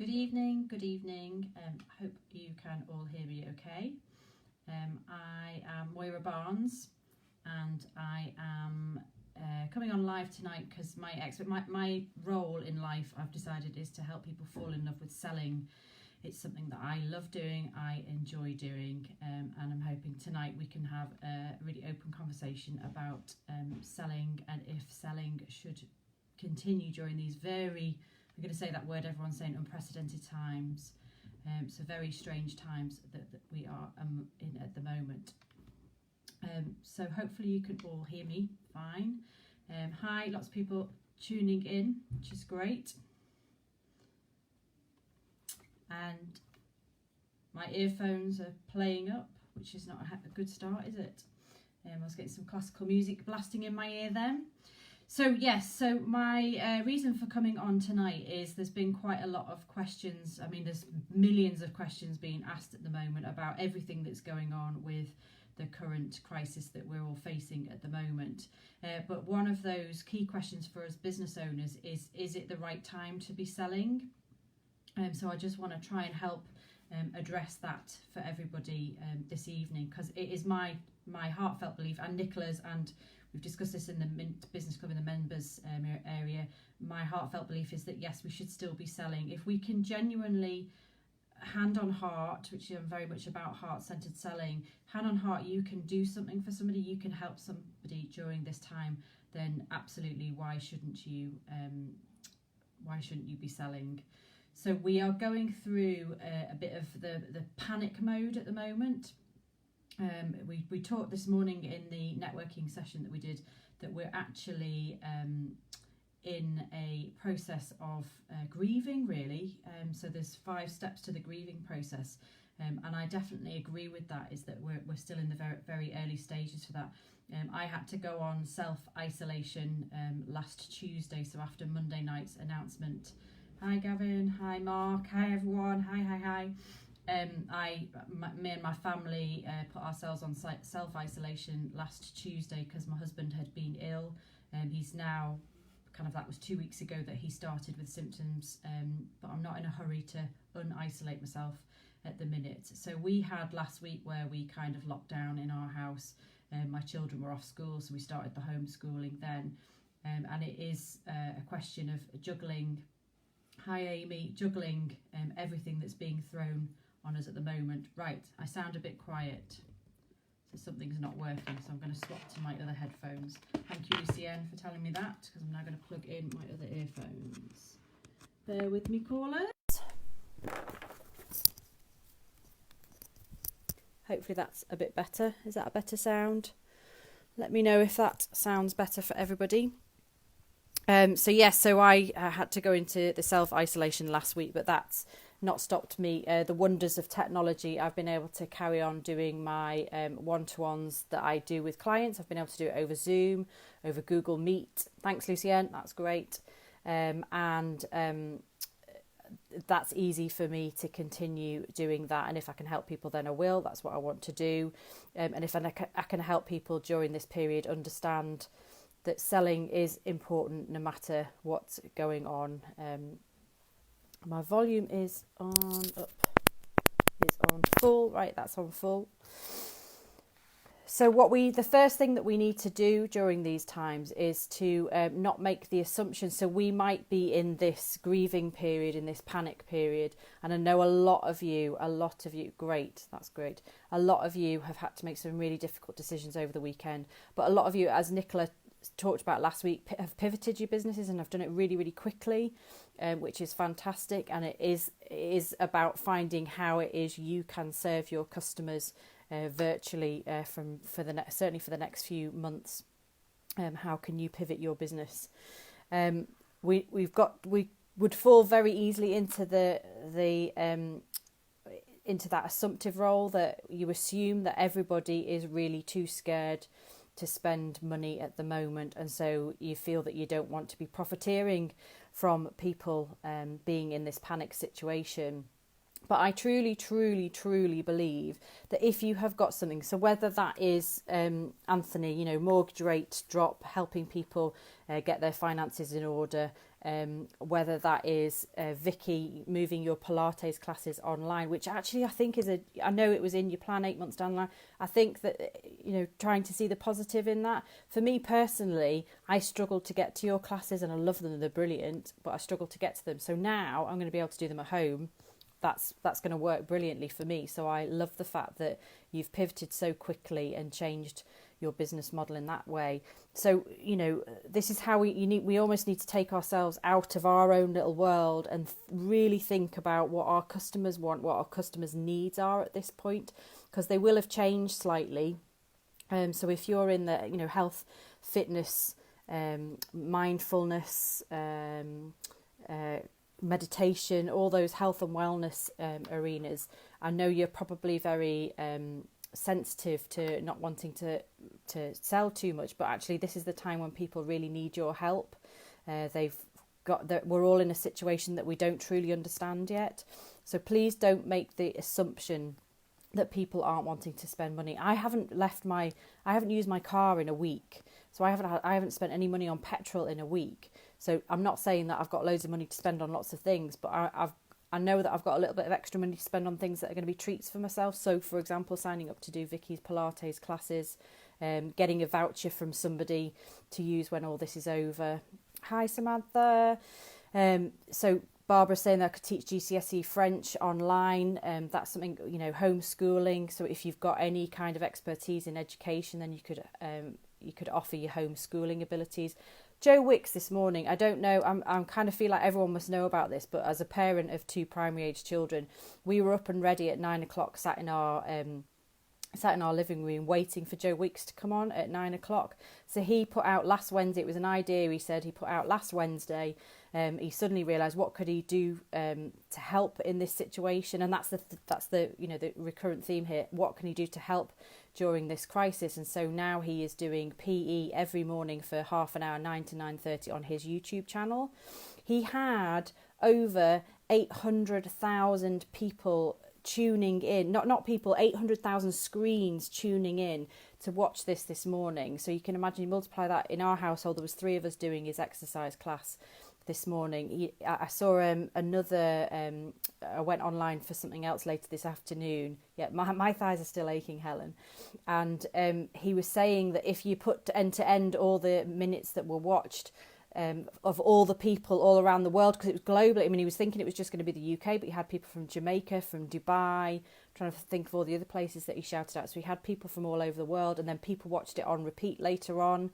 Good evening, good evening. I hope you can all hear me okay. I am Moira Barnes and I am coming on live tonight because my role in life, I've decided, is to help people fall in love with selling. It's something that I love doing, I enjoy doing, and I'm hoping tonight we can have a really open conversation about selling and if selling should continue during these I'm going to say that word everyone's saying, unprecedented times. So very strange times that we are in at the moment. So hopefully you can all hear me fine. Hi, lots of people tuning in, which is great. And my earphones are playing up, which is not a good start, is it? I was getting some classical music blasting in my ear then. So yes, so my reason for coming on tonight is there's been quite a lot of questions. I mean, there's millions of questions being asked at the moment about everything that's going on with the current crisis that we're all facing at the moment. But one of those key questions for us business owners is it the right time to be selling? So I just want to try and help address that for everybody this evening, because it is my heartfelt belief, and Nicola's, and we've discussed this in the Business Club in the members area, my heartfelt belief is that yes, we should still be selling. If we can genuinely, hand on heart, which I'm very much about heart-centered selling, hand on heart, you can do something for somebody, you can help somebody during this time, then absolutely, why shouldn't you be selling? So we are going through a bit of the panic mode at the moment. We talked this morning in the networking session that we did that we're actually in a process of grieving, really. So there's 5 steps to the grieving process, and I definitely agree with that, is that we're still in the very, very early stages for that. I had to go on self-isolation last Tuesday, so after Monday night's announcement. Hi Gavin, hi Mark, hi everyone, hi. Me and my family put ourselves on self-isolation last Tuesday because my husband had been ill. He's now, that was 2 weeks ago that he started with symptoms, but I'm not in a hurry to un-isolate myself at the minute. So we had last week where we kind of locked down in our house. My children were off school, so we started the homeschooling then. And it is a question of juggling, hi Amy, juggling everything that's being thrown on us at the moment. Right, I sound a bit quiet, so something's not working, so I'm going to swap to my other headphones. Thank you, Lucienne, for telling me that, because I'm now going to plug in my other earphones. Bear with me, callers. Hopefully that's a bit better. Is that a better sound? Let me know if that sounds better for everybody. So I had to go into the self-isolation last week, but that's not stopped me. The wonders of technology, I've been able to carry on doing my one-to-ones that I do with clients. I've been able to do it over Zoom, over Google Meet. Thanks, Lucienne, that's great. That's easy for me to continue doing that, and if I can help people, then I will. That's what I want to do. And if I can help people during this period understand that selling is important no matter what's going on. My volume is on full. Right, that's on full. So the first thing that we need to do during these times is to not make the assumption. So we might be in this grieving period, in this panic period, and I know a lot of you, great, that's great. A lot of you have had to make some really difficult decisions over the weekend, but a lot of you, as Nicola talked about last week, have pivoted your businesses and have done it really, really quickly, which is fantastic. And it is about finding how it is you can serve your customers virtually certainly for the next few months. How can you pivot your business? We would fall very easily into into that assumptive role that you assume that everybody is really too scared to spend money at the moment, and so you feel that you don't want to be profiteering from people being in this panic situation. But I truly, truly, truly believe that if you have got something, so whether that is Anthony, mortgage rate drop, helping people get their finances in order, whether that is Vicky moving your Pilates classes online, which actually I think I know it was in your plan 8 months down the line. I think that, trying to see the positive in that. For me personally, I struggled to get to your classes and I love them, they're brilliant, but I struggled to get to them. So now I'm going to be able to do them at home. That's going to work brilliantly for me. So I love the fact that you've pivoted so quickly and changed your business model in that way. So, this is how we almost need to take ourselves out of our own little world and really think about what our customers want, what our customers' needs are at this point, because they will have changed slightly. So if you're in the, health, fitness, mindfulness, meditation, all those health and wellness arenas, I know you're probably very sensitive to not wanting to sell too much, but actually this is the time when people really need your help. We're all in a situation that we don't truly understand yet, so please don't make the assumption that people aren't wanting to spend money. I haven't used my car in a week, so I haven't spent any money on petrol in a week. So I'm not saying that I've got loads of money to spend on lots of things, but I know that I've got a little bit of extra money to spend on things that are going to be treats for myself. So, for example, signing up to do Vicky's Pilates classes, getting a voucher from somebody to use when all this is over. Hi, Samantha. So Barbara's saying that I could teach GCSE French online. That's something, homeschooling. So if you've got any kind of expertise in education, then you could offer your homeschooling abilities. Joe Wicks this morning, I don't know, I'm kind of feel like everyone must know about this, but as a parent of 2 primary age children, we were up and ready at 9 o'clock, sat in our living room waiting for Joe Wicks to come on at 9 o'clock. So he put out last Wednesday, it was an idea he said he put out last Wednesday. He suddenly realised what could he do to help in this situation, and that's the the recurrent theme here. What can he do to help during this crisis? And so now he is doing PE every morning for half an hour, 9 to 9:30 on his YouTube channel. He had over 800,000 people tuning in, not people, 800,000 screens tuning in to watch this morning. So you can imagine, you multiply that. In our household there was 3 of us doing his exercise class this morning. I saw another, I went online for something else later this afternoon. Yeah, my thighs are still aching, Helen. And he was saying that if you put end to end all the minutes that were watched of all the people all around the world, because it was global. I mean, he was thinking it was just going to be the UK, but he had people from Jamaica, from Dubai, trying to think of all the other places that he shouted out. So he had people from all over the world, and then people watched it on repeat later on.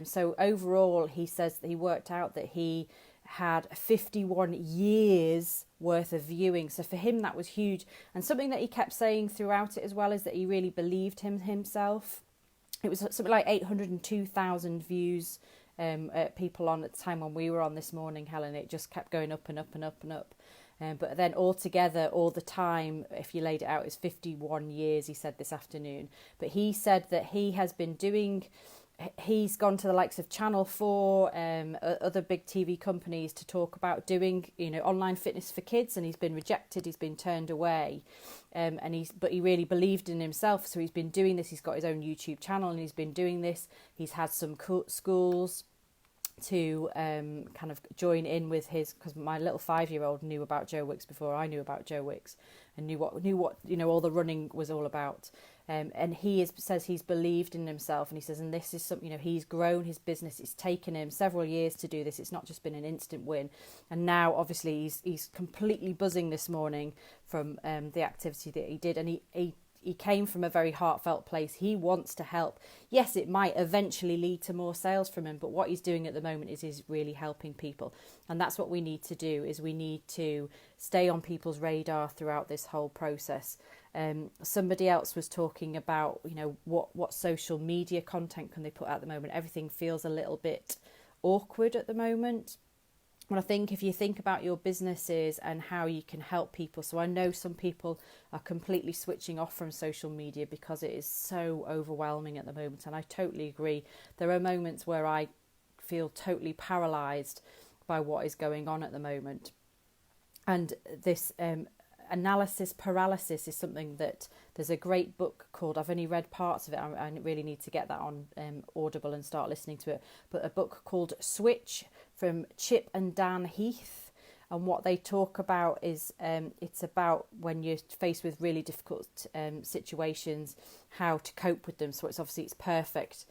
So overall, he says that he worked out that he had 51 years worth of viewing. So for him, that was huge. And something that he kept saying throughout it as well is that he really believed himself. It was something like 802,000 views people on at the time when we were on this morning, Helen. It just kept going up and up and up and up. But then altogether, all the time, if you laid it out, is 51 years, he said this afternoon. But he said that he has been doing... He's gone to the likes of Channel 4, other big TV companies to talk about doing, online fitness for kids, and he's been rejected, he's been turned away. But he really believed in himself, so he's been doing this. He's got his own YouTube channel, and he's been doing this. He's had some schools to kind of join in with his, because my little 5-year-old knew about Joe Wicks before I knew about Joe Wicks, and knew what all the running was all about. And he says he's believed in himself, and he says, and this is something, he's grown his business. It's taken him several years to do this. It's not just been an instant win. And now, obviously, he's completely buzzing this morning from the activity that he did. And he came from a very heartfelt place. He wants to help. Yes, it might eventually lead to more sales from him, but what he's doing at the moment is he's really helping people. And that's what we need to do, is we need to stay on people's radar throughout this whole process. Somebody else was talking about, what social media content can they put out at the moment. Everything feels a little bit awkward at the moment. And I think if you think about your businesses and how you can help people, so I know some people are completely switching off from social media because it is so overwhelming at the moment. And I totally agree. There are moments where I feel totally paralysed by what is going on at the moment. And this analysis paralysis is something that there's a great book called, I've only read parts of it, I really need to get that on Audible and start listening to it, but a book called Switch from Chip and Dan Heath. And what they talk about is it's about when you're faced with really difficult situations, how to cope with them. So it's perfect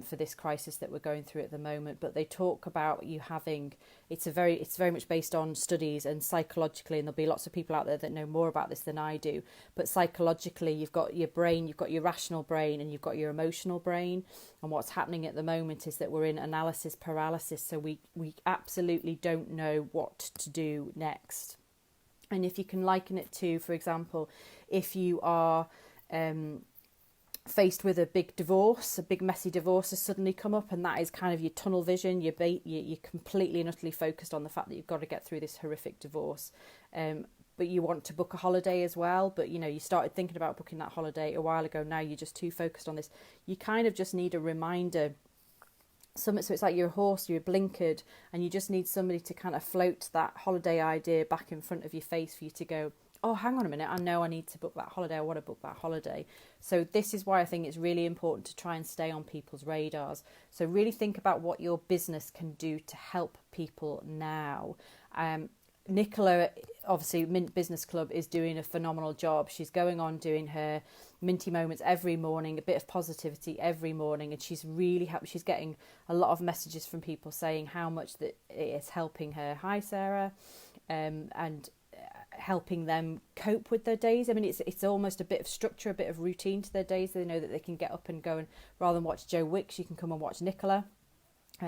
for this crisis that we're going through at the moment. But they talk about you having, it's very much based on studies and psychologically, and there'll be lots of people out there that know more about this than I do. But psychologically, you've got your brain, you've got your rational brain, and you've got your emotional brain. And what's happening at the moment is that we're in analysis paralysis. So we absolutely don't know what to do next. And if you can liken it to, for example, if you are faced with a big divorce, a big messy divorce has suddenly come up, and that is kind of your tunnel vision. You're completely and utterly focused on the fact that you've got to get through this horrific divorce. But you want to book a holiday as well. But, you started thinking about booking that holiday a while ago. Now you're just too focused on this. You kind of just need a reminder. So it's like you're a horse, you're blinkered, and you just need somebody to kind of float that holiday idea back in front of your face for you to go, oh, hang on a minute, I know I need to book that holiday, I want to book that holiday. So this is why I think it's really important to try and stay on people's radars. So really think about what your business can do to help people now. Nicola, obviously, Mint Business Club is doing a phenomenal job. She's going on doing her Minty Moments every morning, a bit of positivity every morning, and she's really she's getting a lot of messages from people saying how much that it is helping her. Hi, Sarah. And helping them cope with their days. I mean, it's almost a bit of structure, a bit of routine to their days. They know that they can get up and go, and rather than watch Joe Wicks, you can come and watch Nicola.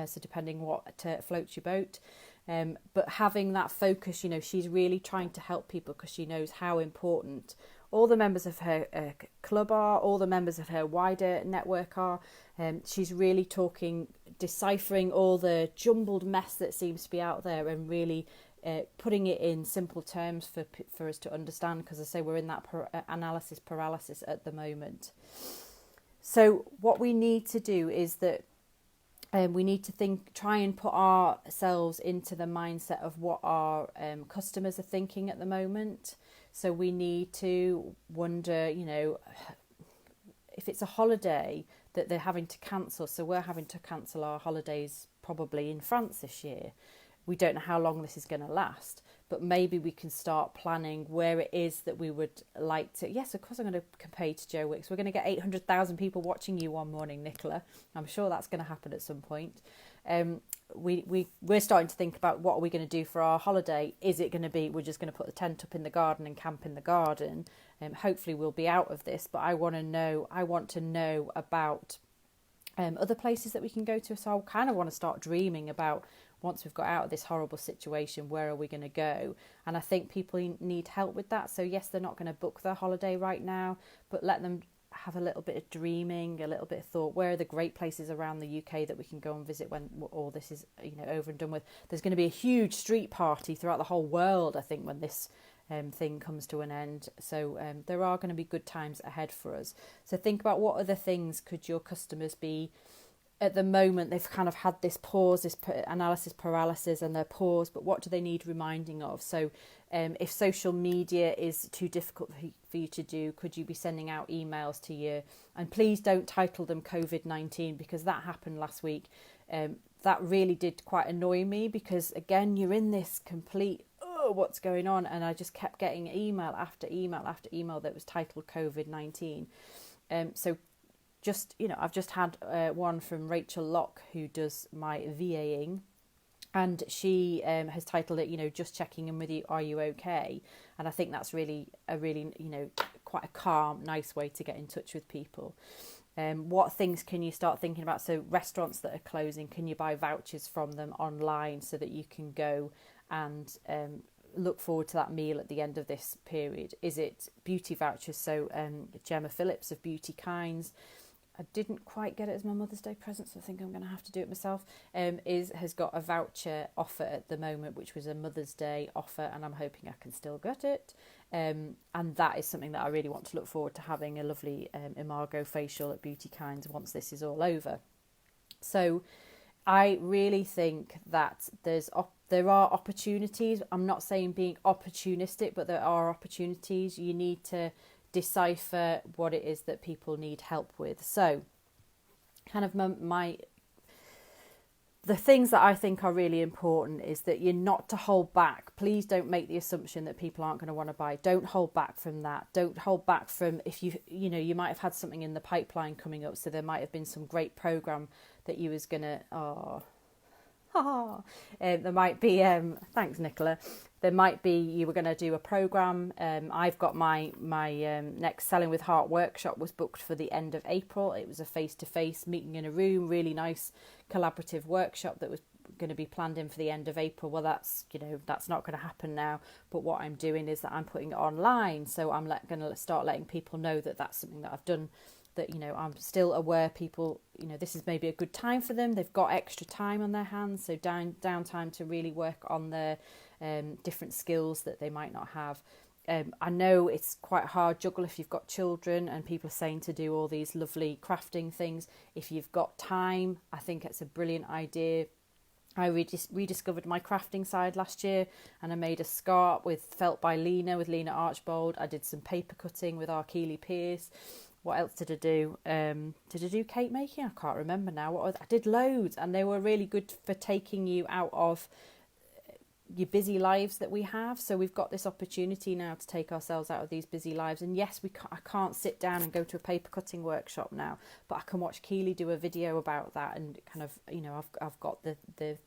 So depending what floats your boat. But having that focus, she's really trying to help people because she knows how important all the members of her club are, all the members of her wider network are. She's really deciphering all the jumbled mess that seems to be out there, and really putting it in simple terms for us to understand, because I say we're in that analysis paralysis at the moment. So what we need to do is that we need to try and put ourselves into the mindset of what our customers are thinking at the moment. So we need to wonder, if it's a holiday that they're having to cancel. So we're having to cancel our holidays probably in France this year. We don't know how long this is going to last, but maybe we can start planning where it is that we would like to. Yes, of course, I'm going to compare you to Joe Wicks. We're going to get 800,000 people watching you one morning, Nicola. I'm sure that's going to happen at some point. We're starting to think about what are we going to do for our holiday. Is it going to be we're just going to put the tent up in the garden and camp in the garden? Hopefully we'll be out of this, but I want to know about other places that we can go to. So I kind of want to start dreaming about, once we've got out of this horrible situation, where are we going to go? And I think people need help with that. So yes, they're not going to book their holiday right now, but let them have a little bit of dreaming, a little bit of thought. Where are the great places around the UK that we can go and visit when all this is over and done with? There's going to be a huge street party throughout the whole world, I think, when this thing comes to an end. So there are going to be good times ahead for us. So think about what other things could your customers be. At the moment, they've kind of had this pause, this analysis paralysis, and they're paused, but what do they need reminding of? So if social media is too difficult for you to do, could you be sending out emails to you? And please don't title them COVID-19, because that happened last week. That really did quite annoy me, because again, you're in this complete, what's going on? And I just kept getting email after email after email that was titled COVID-19. So I've just had one from Rachel Locke, who does my VAing, and she has titled it, just checking in with you, are you okay? And I think that's really quite a calm, nice way to get in touch with people. What things can you start thinking about? So restaurants that are closing, can you buy vouchers from them online so that you can go and look forward to that meal at the end of this period? Is it beauty vouchers? So Gemma Phillips of Beauty Kinds, I didn't quite get it as my Mother's Day present, so I think I'm going to have to do it myself, has got a voucher offer at the moment, which was a Mother's Day offer, and I'm hoping I can still get it. And that is something that I really want to look forward to, having a lovely Imago facial at Beauty Kinds once this is all over. So I really think that there's there are opportunities. I'm not saying being opportunistic, but there are opportunities. You need to decipher what it is that people need help with. So kind of the things that I think are really important is that you're not to hold back. Please don't make the assumption that people aren't going to want to buy. Don't hold back from that. Don't hold back from, if you might have had something in the pipeline coming up. So there might have been some great program that you was going to, there might be, thanks Nicola, there might be, you were going to do a program. I've got my next Selling with Heart workshop was booked for the end of April. It was a face-to-face meeting in a room, really nice collaborative workshop that was going to be planned in for the end of April. Well, that's not going to happen now, but what I'm doing is that I'm putting it online, so I'm going to start letting people know that that's something that I've done, that I'm still aware people, this is maybe a good time for them. They've got extra time on their hands, so downtime to really work on their different skills that they might not have. I know it's quite hard juggle if you've got children, and people are saying to do all these lovely crafting things. If you've got time, I think it's a brilliant idea. I rediscovered my crafting side last year, and I made a scarf with felt by Lena, with Lena Archbold. I did some paper cutting with Keely Pierce. What else did I do? Did I do cake making? I can't remember now. I did loads, and they were really good for taking you out of your busy lives that we have. So we've got this opportunity now to take ourselves out of these busy lives. And yes, I can't sit down and go to a paper cutting workshop now, but I can watch Keely do a video about that, and kind of, I've got the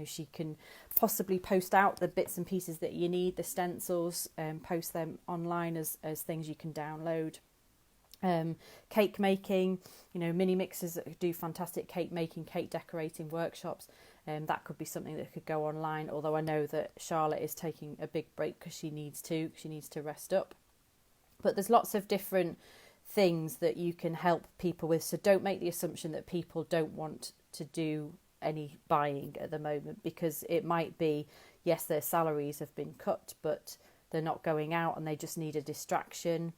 she can possibly post out the bits and pieces that you need, the stencils, post them online as things you can download. Cake making, mini mixers that do fantastic cake making, cake decorating workshops. That could be something that could go online, although I know that Charlotte is taking a big break because she needs to rest up. But there's lots of different things that you can help people with, so don't make the assumption that people don't want to do any buying at the moment, because it might be, yes, their salaries have been cut, but they're not going out and they just need a distraction.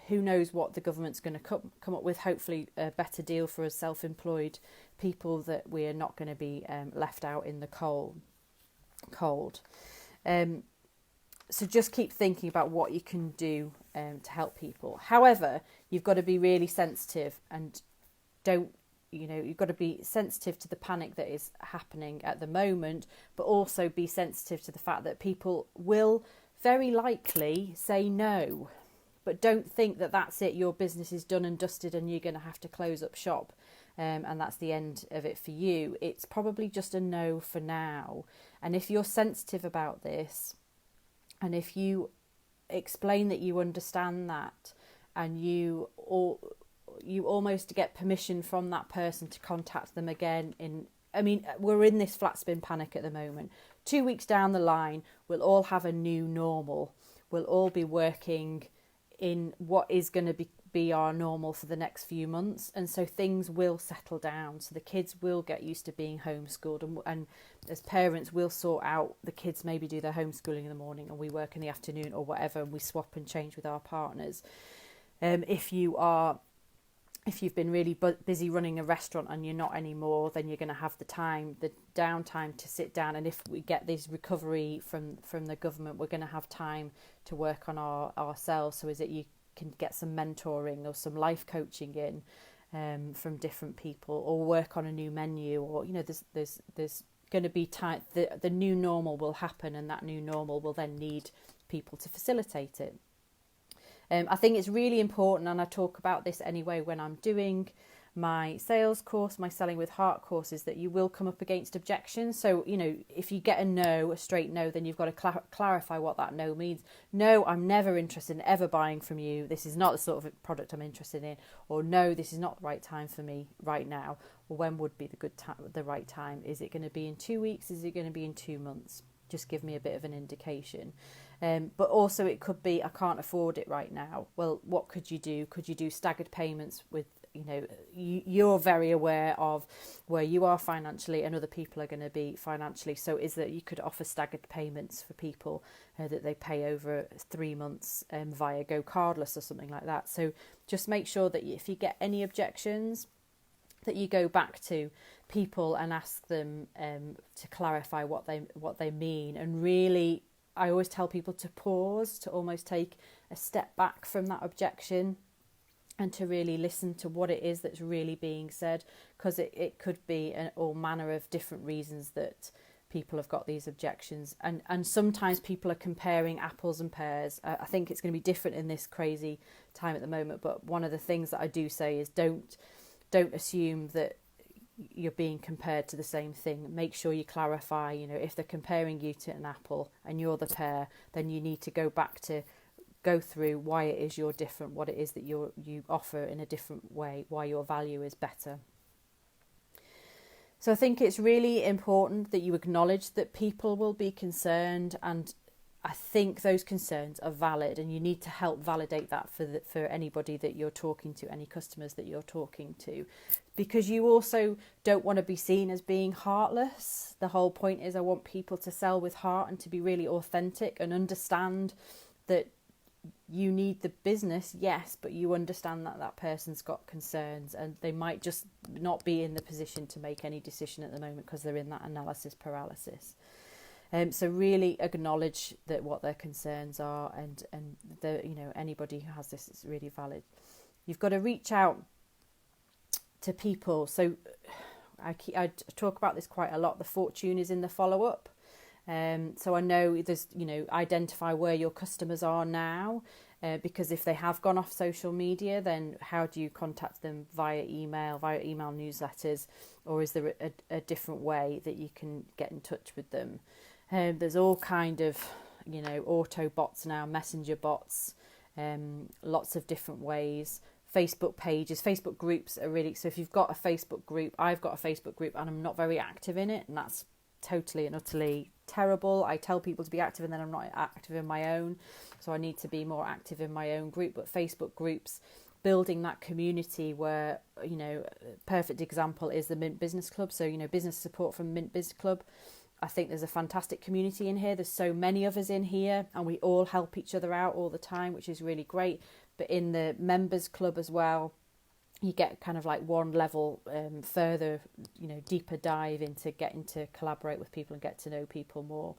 Who knows what the government's going to come up with? Hopefully a better deal for us self-employed people, that we are not going to be left out in the cold. So just keep thinking about what you can do to help people. However, you've got to be really sensitive, and you've got to be sensitive to the panic that is happening at the moment, but also be sensitive to the fact that people will very likely say no. But don't think that that's it, your business is done and dusted and you're going to have to close up shop and that's the end of it for you. It's probably just a no for now. And if you're sensitive about this, and if you explain that you understand that, and you almost get permission from that person to contact them again we're in this flat spin panic at the moment. 2 weeks down the line, we'll all have a new normal. We'll all be working in what is going to be our normal for the next few months, and so things will settle down, so the kids will get used to being homeschooled, and as parents we'll sort out, the kids maybe do their homeschooling in the morning and we work in the afternoon or whatever, and we swap and change with our partners. If you've been really busy running a restaurant and you're not anymore, then you're going to have the downtime to sit down. And if we get this recovery from the government, we're going to have time to work on ourselves. So is it you can get some mentoring or some life coaching in from different people, or work on a new menu, or there's going to be time. The new normal will happen, and that new normal will then need people to facilitate it. I think it's really important, and I talk about this anyway when I'm doing my sales course, my Selling with Heart course, is that you will come up against objections. So, if you get a straight no, then you've got to clarify what that no means. No, I'm never interested in ever buying from you. This is not the sort of product I'm interested in. Or no, this is not the right time for me right now. Or when would be the right time? Is it going to be in 2 weeks? Is it going to be in 2 months? Just give me a bit of an indication. But also it could be, I can't afford it right now. Well, what could you do? Could you do staggered payments with, you're very aware of where you are financially and other people are going to be financially. So is that you could offer staggered payments for people that they pay over 3 months via Go Cardless or something like that. So just make sure that if you get any objections, that you go back to people and ask them to clarify what they mean. And really, I always tell people to pause, to almost take a step back from that objection and to really listen to what it is that's really being said, because it could be all manner of different reasons that people have got these objections. And sometimes people are comparing apples and pears. I think it's going to be different in this crazy time at the moment, but one of the things that I do say is don't assume that you're being compared to the same thing. Make sure you clarify, if they're comparing you to an apple and you're the pear, then you need to go through why it is you're different, what it is that you offer in a different way, why your value is better. So I think it's really important that you acknowledge that people will be concerned, and I think those concerns are valid, and you need to help validate that for anybody that you're talking to, any customers that you're talking to, because you also don't want to be seen as being heartless. The whole point is I want people to sell with heart and to be really authentic and understand that you need the business, yes, but you understand that that person's got concerns and they might just not be in the position to make any decision at the moment because they're in that analysis paralysis. So really acknowledge that what their concerns are, and anybody who has this is really valid. You've got to reach out to people. So I talk about this quite a lot. The fortune is in the follow-up. So I know there's, identify where your customers are now, because if they have gone off social media, then how do you contact them via email newsletters, or is there a different way that you can get in touch with them? There's all kind of, auto bots now, messenger bots, lots of different ways. Facebook pages, Facebook groups are really, so if you've got a Facebook group, I've got a Facebook group and I'm not very active in it, and that's totally and utterly terrible. I tell people to be active and then I'm not active in my own, so I need to be more active in my own group. But Facebook groups, building that community where, perfect example is the Mint Business Club. So, business support from Mint Business Club. I think there's a fantastic community in here. There's so many of us in here and we all help each other out all the time, which is really great. But in the members club as well, you get kind of like one level further, deeper dive into getting to collaborate with people and get to know people more.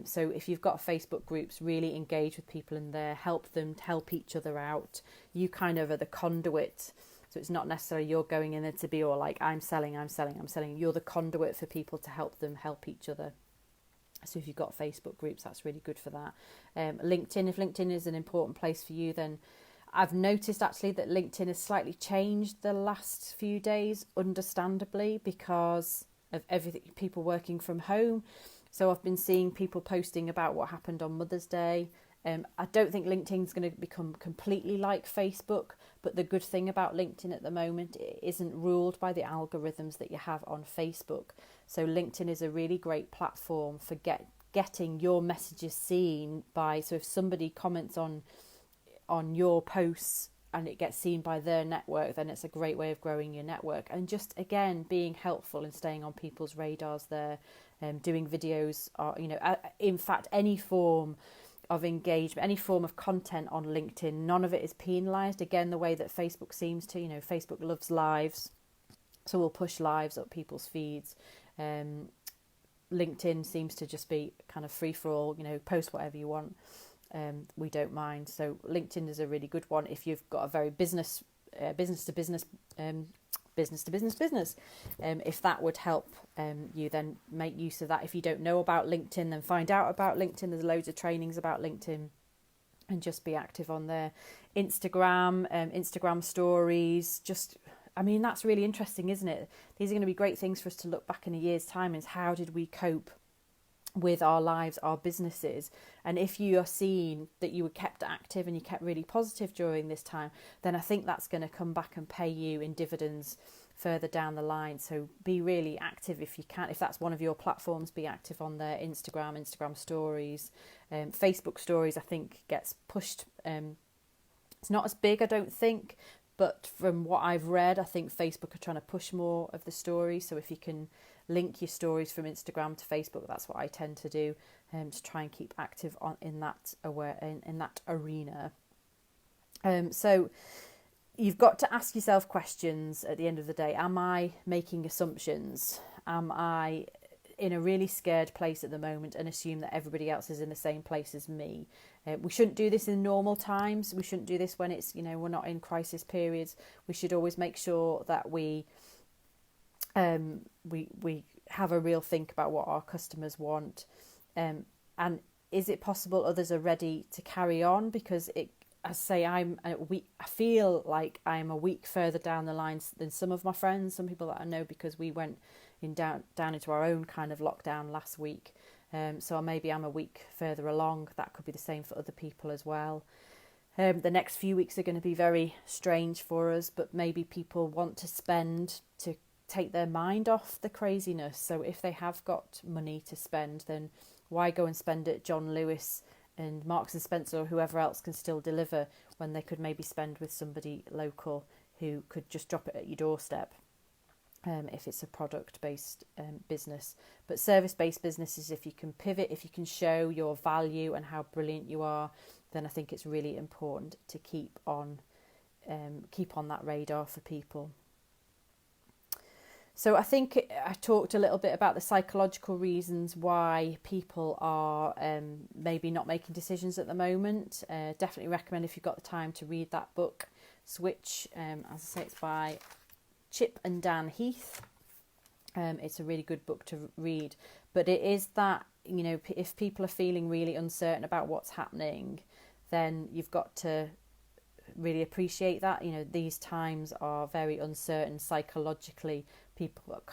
So if you've got Facebook groups, really engage with people in there, help them, help each other out. You kind of are the conduit. So it's not necessarily you're going in there to be all like, I'm selling. You're the conduit for people to help them help each other. So if you've got Facebook groups, that's really good for that. LinkedIn, if LinkedIn is an important place for you, then I've noticed actually that LinkedIn has slightly changed the last few days, understandably, because of everything, people working from home. So I've been seeing people posting about what happened on Mother's Day. I don't think LinkedIn's going to become completely like Facebook, but the good thing about LinkedIn at the moment, it isn't ruled by the algorithms that you have on Facebook. So LinkedIn is a really great platform for getting your messages seen by, so if somebody comments on your posts and it gets seen by their network, then it's a great way of growing your network. And just, again, being helpful and staying on people's radars there, doing videos, or, in fact, any form of engagement, any form of content on LinkedIn, none of it is penalised. Again, the way that Facebook seems to, Facebook loves lives, so we'll push lives up people's feeds. LinkedIn seems to just be kind of free for all, post whatever you want. We don't mind. So LinkedIn is a really good one if you've got a very business to business. If that would help you, then make use of that. If you don't know about LinkedIn, then find out about LinkedIn. There's loads of trainings about LinkedIn, and just be active on there. Instagram stories, that's really interesting, isn't it? These are going to be great things for us to look back in a year's time, is how did we cope with our lives, our businesses. And if you are seeing that you were kept active and you kept really positive during this time, then I think that's going to come back and pay you in dividends further down the line. So be really active if you can. If that's one of your platforms, be active on there. Instagram stories, Facebook stories, I think gets pushed. It's not as big, I don't think, but from what I've read, I think Facebook are trying to push more of the stories. So if you can link your stories from Instagram to Facebook, that's what I tend to do, to try and keep active in that arena. So you've got to ask yourself questions at the end of the day. Am I making assumptions? Am I in a really scared place at the moment and assume that everybody else is in the same place as me? We shouldn't do this in normal times. We shouldn't do this when it's, we're not in crisis periods. We should always make sure that we have a real think about what our customers want, and is it possible others are ready to carry on? Because I feel like I'm a week further down the line than some of my friends, some people that I know, because we went down into our own kind of lockdown last week. So maybe I'm a week further along. That could be the same for other people as well. The next few weeks are going to be very strange for us, but maybe people want to spend to take their mind off the craziness. So if they have got money to spend, then why go and spend it at John Lewis and Marks and Spencer or whoever else can still deliver, when they could maybe spend with somebody local who could just drop it at your doorstep, if it's a product-based business. But service-based businesses, if you can pivot, if you can show your value and how brilliant you are, then I think it's really important to keep on that radar for people. So I think I talked a little bit about the psychological reasons why people are maybe not making decisions at the moment. Definitely recommend, if you've got the time, to read that book, Switch. As I say, it's by Chip and Dan Heath. It's a really good book to read. But it is that, if people are feeling really uncertain about what's happening, then you've got to really appreciate that. These times are very uncertain psychologically. People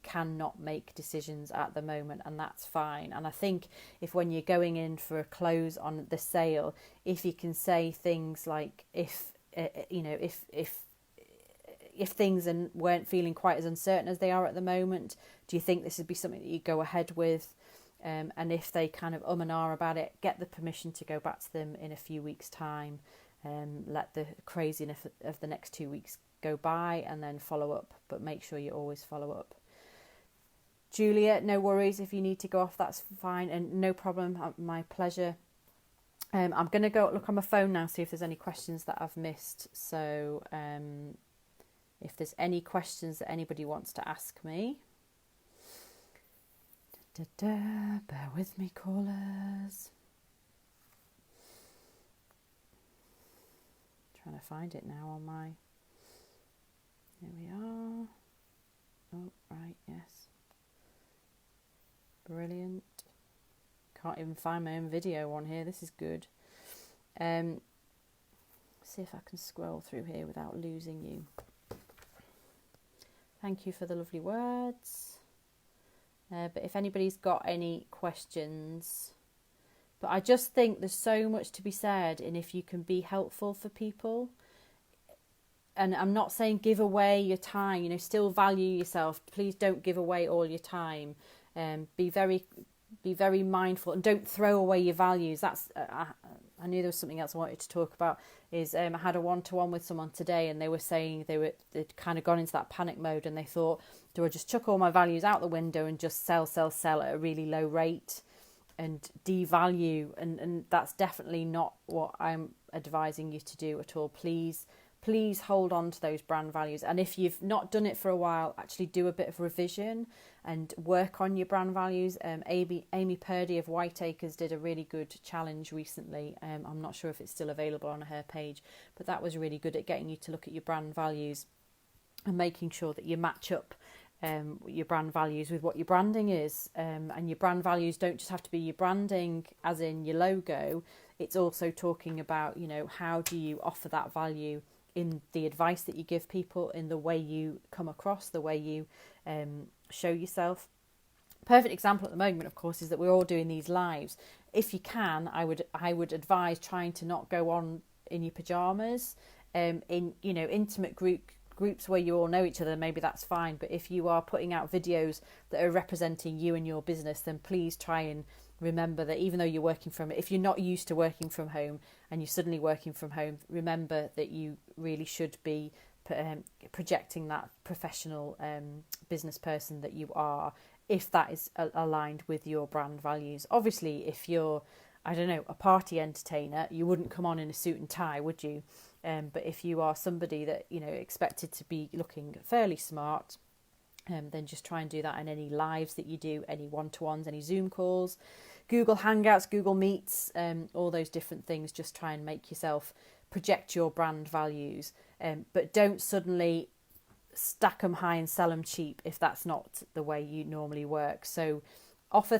cannot make decisions at the moment, and that's fine. And I think if, when you're going in for a close on the sale, if you can say things like, if things weren't feeling quite as uncertain as they are at the moment, do you think this would be something that you go ahead with? And if they kind of and ah about it, get the permission to go back to them in a few weeks' time. Let the craziness of the next 2 weeks go by and then follow up, but make sure you always follow up. Julia, no worries if you need to go off, that's fine, and no problem, my pleasure. I'm going to go look on my phone now, see if there's any questions that I've missed. So if there's any questions that anybody wants to ask me. Bear with me, callers. Trying to find it now on my... Here we are. Oh, right, yes. Brilliant. Can't even find my own video on here. This is good. See if I can scroll through here without losing you. Thank you for the lovely words. But if anybody's got any questions... But I just think there's so much to be said in if you can be helpful for people. And I'm not saying give away your time, still value yourself. Please don't give away all your time. Be very mindful, and don't throw away your values. That's I knew there was something else I wanted to talk about. I had a one-to-one with someone today, and they were saying they'd kind of gone into that panic mode, and they thought, do I just chuck all my values out the window and just sell at a really low rate and devalue? And that's definitely not what I'm advising you to do at all. Please hold on to those brand values. And if you've not done it for a while, actually do a bit of revision and work on your brand values. Amy Purdy of Whiteacres did a really good challenge recently. I'm not sure if it's still available on her page, but that was really good at getting you to look at your brand values and making sure that you match up your brand values with what your branding is. And your brand values don't just have to be your branding as in your logo. It's also talking about, how do you offer that value in the advice that you give people, in the way you come across, the way you show yourself. Perfect example at the moment, of course, is that we're all doing these lives. If you can, I would advise trying to not go on in your pajamas. In intimate groups where you all know each other, maybe that's fine. But if you are putting out videos that are representing you and your business, then please try and remember that even though you're if you're not used to working from home and you're suddenly working from home, remember that you really should be projecting that professional business person that you are, if that is aligned with your brand values. Obviously, if you're I don't know, a party entertainer, you wouldn't come on in a suit and tie, would you? But if you are somebody that, you know, expected to be looking fairly smart, then just try and do that in any lives that you do, any one-to-ones, any Zoom calls, Google Hangouts, Google Meets, all those different things. Just try and make yourself project your brand values, but don't suddenly stack them high and sell them cheap if that's not the way you normally work. So offer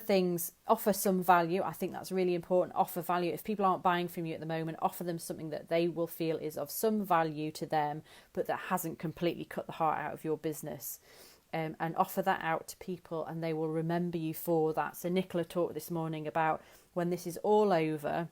some value. I think that's really important. Offer value. If people aren't buying from you at the moment, offer them something that they will feel is of some value to them, but that hasn't completely cut the heart out of your business. And offer that out to people, and they will remember you for that. So Nicola talked this morning about when this is all over,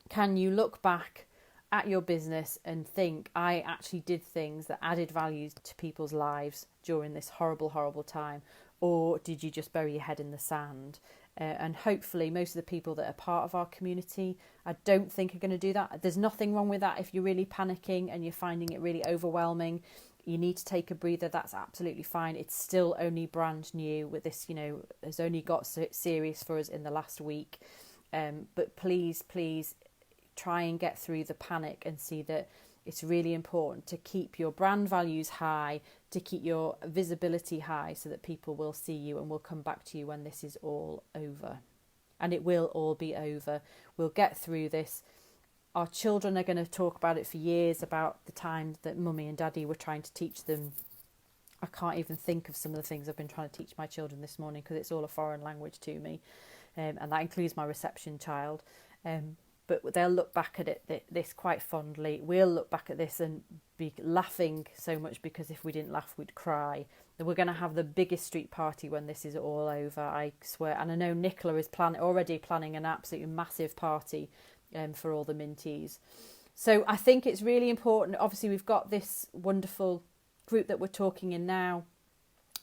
can you look back at your business and think, I actually did things that added value to people's lives during this horrible, horrible time? Or did you just bury your head in the sand? And hopefully most of the people that are part of our community, I don't think are going to do that. There's nothing wrong with that. If you're really panicking and you're finding it really overwhelming, you need to take a breather. That's absolutely fine. It's still only brand new. With this, you know, has only got serious for us in the last week. But please try and get through the panic and see that it's really important to keep your brand values high, to keep your visibility high, so that people will see you and will come back to you when this is all over. And it will all be over. We'll get through this. Our children are going to talk about it for years, about the time that mummy and daddy were trying to teach them. I can't even think of some of the things I've been trying to teach my children this morning, because it's all a foreign language to me. And that includes my reception child. But they'll look back at this quite fondly. We'll look back at this and be laughing so much, because if we didn't laugh, we'd cry. We're going to have the biggest street party when this is all over, I swear. And I know Nicola is already planning an absolutely massive party for all the Minties. So I think it's really important. Obviously, we've got this wonderful group that we're talking in now,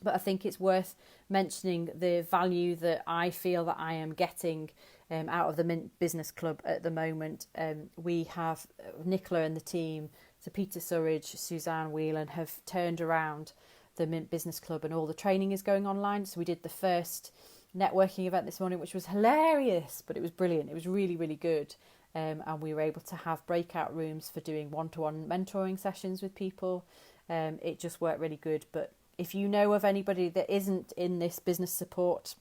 but I think it's worth mentioning the value that I feel that I am getting out of the Mint Business Club at the moment. We have Nicola and the team, so Peter Surridge, Suzanne Whelan, have turned around the Mint Business Club, and all the training is going online. So we did the first networking event this morning, which was hilarious, but it was brilliant. It was really, really good. And we were able to have breakout rooms for doing one-to-one mentoring sessions with people. It just worked really good. But if you know of anybody that isn't in this business support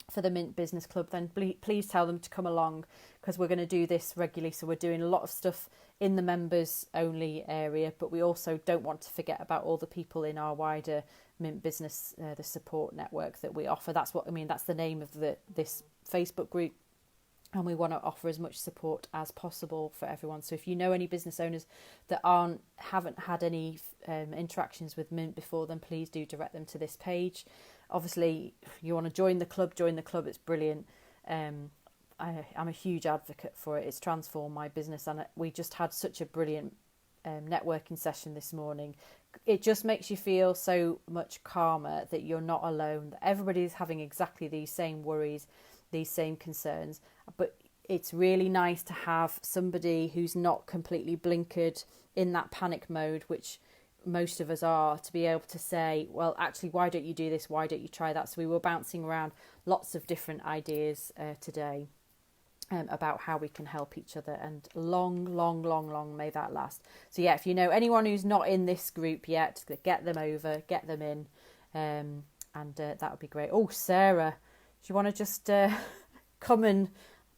for the Mint Business Club, then please tell them to come along, because we're going to do this regularly. So we're doing a lot of stuff in the members only area, but we also don't want to forget about all the people in our wider Mint Business, the support network that we offer. That's the name of this Facebook group. And we want to offer as much support as possible for everyone. So if you know any business owners that haven't had any interactions with Mint before, then please do direct them to this page. Obviously, if you want to join the club. It's brilliant. I'm a huge advocate for it. It's transformed my business, and we just had such a brilliant networking session this morning. It just makes you feel so much calmer that you're not alone, that everybody's having exactly these same worries, these same concerns. But it's really nice to have somebody who's not completely blinkered in that panic mode, which most of us are, to be able to say, well, actually, why don't you do this? Why don't you try that? So we were bouncing around lots of different ideas today about how we can help each other, and long may that last. So yeah, if you know anyone who's not in this group yet, get them over, get them in, and that would be great. Oh, Sarah, do you want to just come and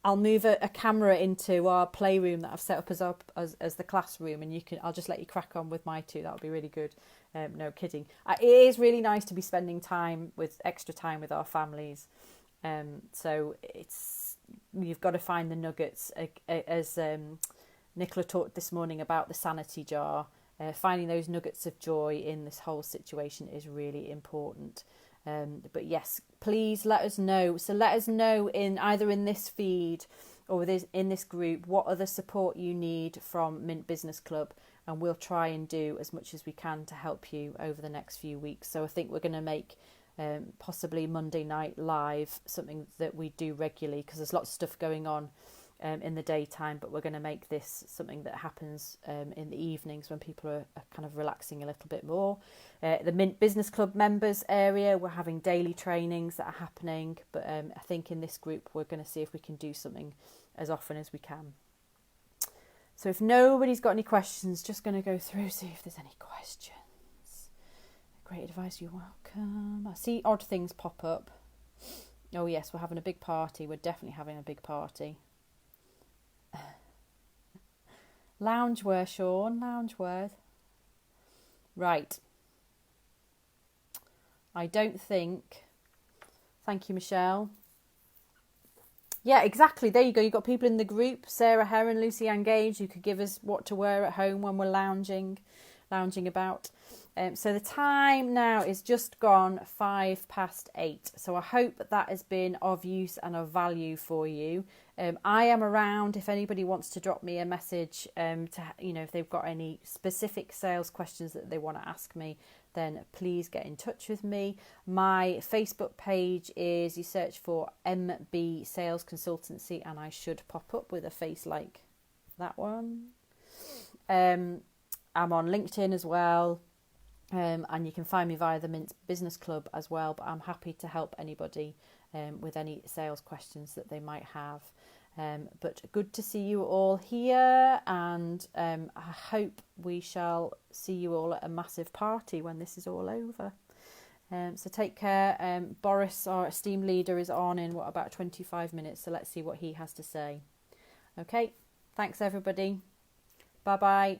I'll move a camera into our playroom that I've set up as the classroom, and I'll just let you crack on with my two. That would be really good. No kidding. It is really nice to be spending extra time with our families. So you've got to find the nuggets, as Nicola talked this morning about the sanity jar. Finding those nuggets of joy in this whole situation is really important. But yes, please let us know. So let us know either in this feed or in this group what other support you need from Mint Business Club, and we'll try and do as much as we can to help you over the next few weeks. So I think we're going to make possibly Monday night live something that we do regularly, because there's lots of stuff going on in the daytime, but we're going to make this something that happens in the evenings when people are kind of relaxing a little bit more. The Mint Business Club members area, we're having daily trainings that are happening, but I think in this group we're going to see if we can do something as often as we can. So if nobody's got any questions, just going to go through, see if there's any questions. Great advice, you're welcome. I see odd things pop up. Oh yes, we're having a big party. We're definitely having a big party. Loungewear, Sean, loungewear. Right. I don't think... Thank you, Michelle. Yeah, exactly. There you go. You've got people in the group, Sarah Heron, Lucy Ann Gage, who could give us what to wear at home when we're lounging about. So the time now is just gone 8:05. So I hope that has been of use and of value for you. I am around if anybody wants to drop me a message if they've got any specific sales questions that they want to ask me, then please get in touch with me. My Facebook page is, you search for MB Sales Consultancy and I should pop up with a face like that one. I'm on LinkedIn as well. And you can find me via the Mint Business Club as well, but I'm happy to help anybody with any sales questions that they might have. But good to see you all here, and I hope we shall see you all at a massive party when this is all over. So take care. Boris, our esteemed leader, is on in about 25 minutes, so let's see what he has to say. Okay, thanks everybody. Bye-bye.